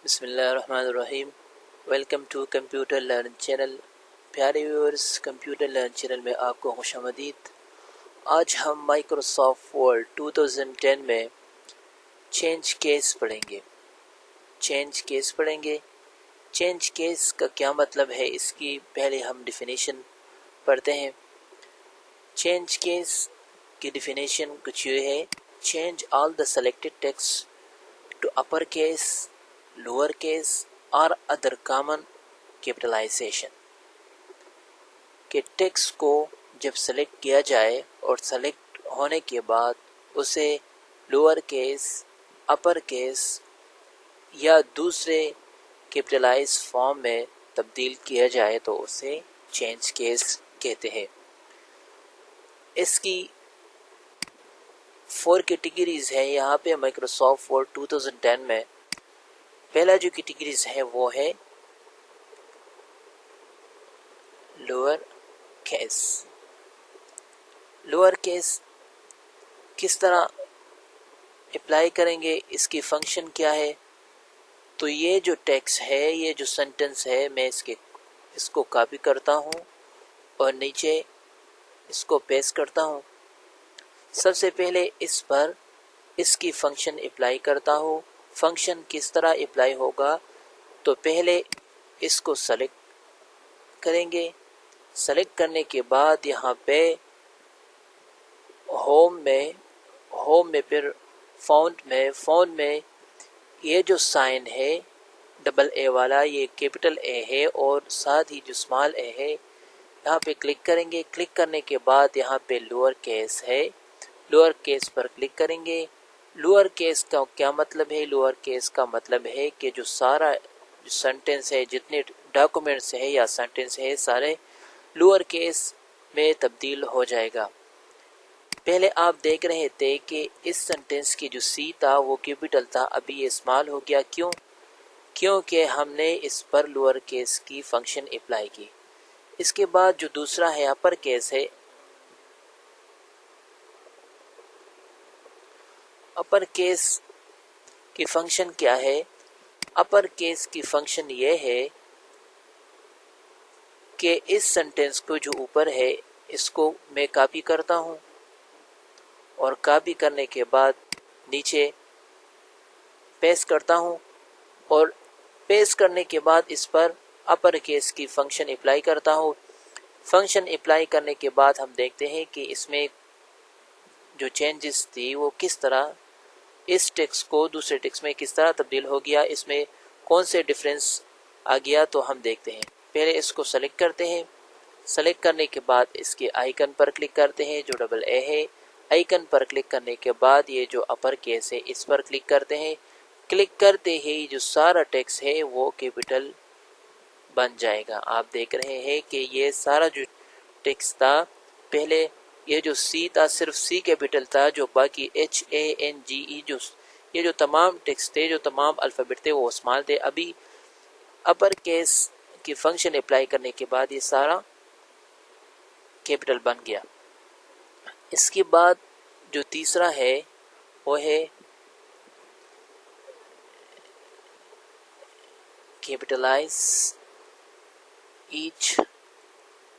بسم اللہ الرحمن الرحیم۔ Welcome to computer learn channel. پیارے ویورز، کمپیوٹر لرن چینل میں آپ کو خوش آمدید۔ آج ہم مائکروسافٹ ورڈ 2010 میں چینج کیس پڑھیں گے۔ چینج کیس کا کیا مطلب ہے، اس کی پہلے ہم ڈیفینیشن پڑھتے ہیں۔ چینج کیس کی ڈیفینیشن کچھ یہ ہے: change all the selected text to upper case, lower case اور ادر کامن کیپٹلائزیشن۔ کہ ٹیکسٹ کو جب سلیکٹ کیا جائے اور سلیکٹ ہونے کے بعد اسے لوور کیس، اپر کیس یا دوسرے کیپٹلائز فارم میں تبدیل کیا جائے تو اسے چینج کیس کہتے ہیں۔ اس کی 4 کیٹیگریز ہیں یہاں پہ مائکروسافٹ ورڈ 2010 میں۔ پہلا جو کیٹیگریز ہے وہ ہے لوور کیس۔ لوور کیس کس طرح اپلائی کریں گے، اس کی فنکشن کیا ہے؟ تو یہ جو ٹیکسٹ ہے، یہ جو سینٹنس ہے، میں اس کو کاپی کرتا ہوں اور نیچے اس کو پیسٹ کرتا ہوں۔ سب سے پہلے اس پر اس کی فنکشن اپلائی کرتا ہوں۔ فنکشن کس طرح اپلائی ہوگا؟ تو پہلے اس کو سلیکٹ کریں گے۔ سلیکٹ کرنے کے بعد یہاں پہ ہوم میں پھر فونٹ میں یہ جو سائن ہے ڈبل اے والا، یہ کیپٹل اے ہے، اور ساتھ ہی جو اسمال اے ہے، یہاں پہ کلک کریں گے۔ کلک کرنے کے بعد یہاں پہ لوور کیس ہے، لوور کیس پر کلک کریں گے۔ لوور کیس کا کیا مطلب ہے؟ لوور کیس کا مطلب ہے کہ جو سارا سینٹنس ہے، جتنے ڈاکومنٹس ہے یا سینٹنس ہے، سارے لوور کیس میں تبدیل ہو جائے گا۔ پہلے آپ دیکھ رہے تھے کہ اس سینٹنس کی جو سی تھا وہ کیپٹل تھا، ابھی یہ اسمال ہو گیا۔ کیونکہ ہم نے اس پر لوور کیس کی فنکشن اپلائی کی۔ اس کے بعد جو دوسرا ہے اپر کیس ہے۔ اپر کیس کی فنکشن کیا ہے؟ اپر کیس کی فنکشن یہ ہے کہ اس سینٹنس کو جو اوپر ہے اس کو میں کاپی کرتا ہوں، اور کاپی کرنے کے بعد نیچے پیسٹ کرتا ہوں، اور پیسٹ کرنے کے بعد اس پر اپر کیس کی فنکشن اپلائی کرتا ہوں۔ فنکشن اپلائی کرنے کے بعد ہم دیکھتے ہیں کہ اس میں جو چینجز تھی وہ کس طرح اس ٹیکسٹ کو دوسرے ٹیکسٹ میں کس طرح تبدیل ہو گیا، اس میں کون سے ڈیفرنس آ گیا، تو ہم دیکھتے ہیں۔ پہلے اس کو سلیکٹ کرتے ہیں۔ سلیکٹ کرنے کے بعد اس کے آئیکن پر کلک کرتے ہیں جو ڈبل اے ہے۔ آئیکن پر کلک کرنے کے بعد یہ جو اپر کیس ہے اس پر کلک کرتے ہیں۔ کلک کرتے ہی جو سارا ٹیکسٹ ہے وہ کیپٹل بن جائے گا۔ آپ دیکھ رہے ہیں کہ یہ سارا جو ٹیکسٹ تھا، پہلے یہ جو سی تھا صرف سی کیپٹل تھا، جو باقی HANGE یہ جو تمام ٹیکسٹ تھے، جو تمام الفابیٹ تھے وہ اسمال تھے۔ ابھی اپر کیس کی فنکشن اپلائی کرنے کے بعد یہ سارا کیپٹل بن گیا۔ اس کے بعد جو تیسرا ہے وہ ہے capitalise each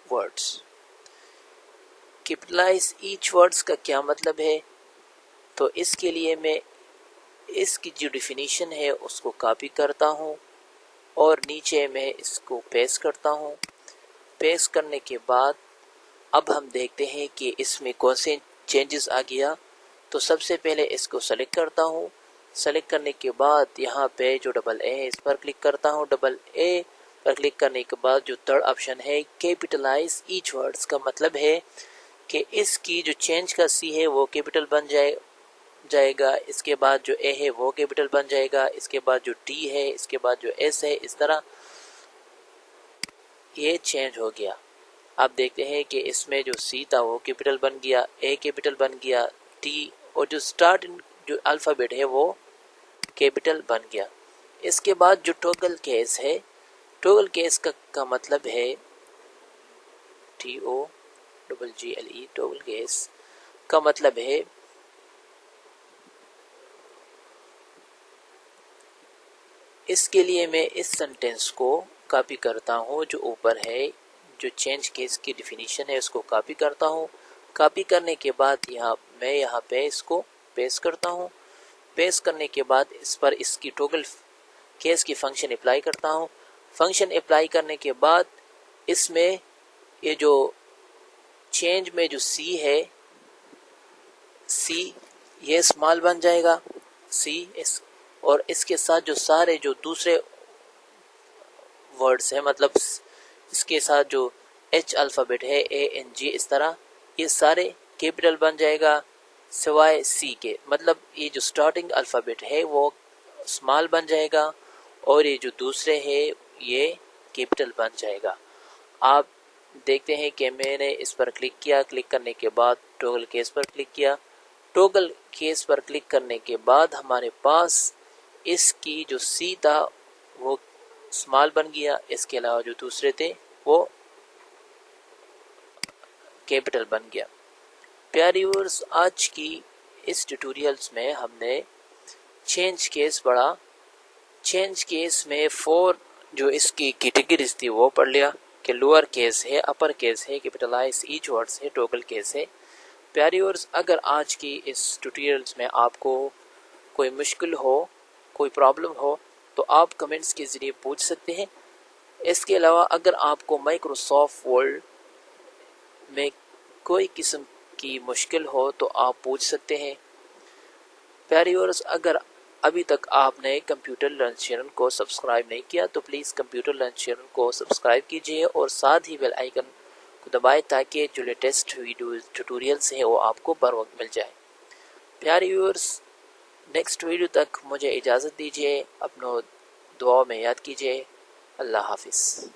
words. Capitalise each words کا کیا مطلب ہے؟ تو اس کے لیے میں اس کی جو ڈیفینیشن ہے اس کو کاپی کرتا ہوں اور نیچے میں اس کو پیسٹ کرتا ہوں۔ پیسٹ کرنے کے بعد اب ہم دیکھتے ہیں کہ اس میں کون سے چینجز آ گیا۔ تو سب سے پہلے اس کو سلیکٹ کرتا ہوں۔ سلیکٹ کرنے کے بعد یہاں پہ جو ڈبل اے ہے اس پر کلک کرتا ہوں۔ ڈبل اے پر کلک کرنے کے بعد جو تھرڈ آپشن ہے کیپٹلائز ایچ ورڈز کا مطلب ہے کہ اس کی جو چینج کا سی ہے وہ کیپٹل بن جائے گا، اس کے بعد جو اے ہے وہ کیپٹل بن جائے گا، اس کے بعد جو ٹی ہے، اس کے بعد جو ایس ہے، اس طرح یہ چینج ہو گیا۔ آپ دیکھتے ہیں کہ اس میں جو سی تھا وہ کیپٹل بن گیا، اے کیپٹل بن گیا، ٹی اور جو سٹارٹ جو الفابیٹ ہے وہ کیپٹل بن گیا۔ اس کے بعد جو ٹوگل کیس ہے، ٹوگل کیس کا مطلب ہے TOGGLE، ٹوگل کیس کا مطلب ہے اس کے لیے میں اس سینٹینس کو کاپی کرتا ہوں جو اوپر ہے، جو چینج کیس کی ڈیفینیشن ہے اس کو کاپی کرتا ہوں. کاپی کرنے کے بعد یہاں پہ اس کو پیسٹ کرتا ہوں. پیسٹ کرنے کے بعد اس پر اس کی ٹوگل کیس کی فنکشن اپلائی کرتا ہوں. فنکشن اپلائی کرنے کے بعد اس میں یہ جو چینج میں جو سی ہے، سی یہ اسمال بن جائے گا، سی اور اس کے ساتھ جو سارے جو دوسرے ورڈز ہیں، مطلب اس کے ساتھ جو ایچ الفابیٹ ہے ANG اس طرح، یہ سارے کیپٹل بن جائے گا سوائے سی کے. مطلب یہ جو سٹارٹنگ الفابیٹ ہے وہ اسمال بن جائے گا اور یہ جو دوسرے ہے یہ کیپٹل بن جائے گا. آپ دیکھتے ہیں کہ میں نے اس پر کلک کیا، کلک کرنے کے بعد ٹوگل کیس پر کلک کیا. ٹوگل کیس پر کلک کرنے کے بعد ہمارے پاس اس کی جو سی تھا وہ اسمال بن گیا، اس کے علاوہ جو دوسرے تھے وہ کیپٹل بن گیا. پیارے ویورز، آج کی اس ٹیوٹوریلز میں ہم نے چینج کیس پڑھا. چینج کیس میں 4 جو اس کی کیٹیگریز تھی وہ پڑھ لیا کہ لوور کیس ہے، اپر کیس ہے، کیپٹلائز ایچ ورڈز ہے، ٹوگل کیس ہے. پیارے ویورز، اگر آج کی اس ٹیوٹوریلز میں آپ کو کوئی مشکل ہو، کوئی پرابلم ہو تو آپ کمنٹس کے ذریعے پوچھ سکتے ہیں. اس کے علاوہ اگر آپ کو مائکروسافٹ ورڈ میں کوئی قسم کی مشکل ہو تو آپ پوچھ سکتے ہیں. پیارے ویورز، اگر ابھی تک آپ نے کمپیوٹر لرن چینل کو سبسکرائب نہیں کیا تو پلیز کمپیوٹر لرن چینل کو سبسکرائب کیجیے اور ساتھ ہی بیل آئیکن کو دبائیں تاکہ جو لیٹسٹ ویڈیوز ٹیوٹوریلز ہیں وہ آپ کو بر وقت مل جائے. پیارے ویورز، نیکسٹ ویڈیو تک مجھے اجازت دیجیے. اپنوں دعاؤں میں یاد کیجیے. اللہ حافظ.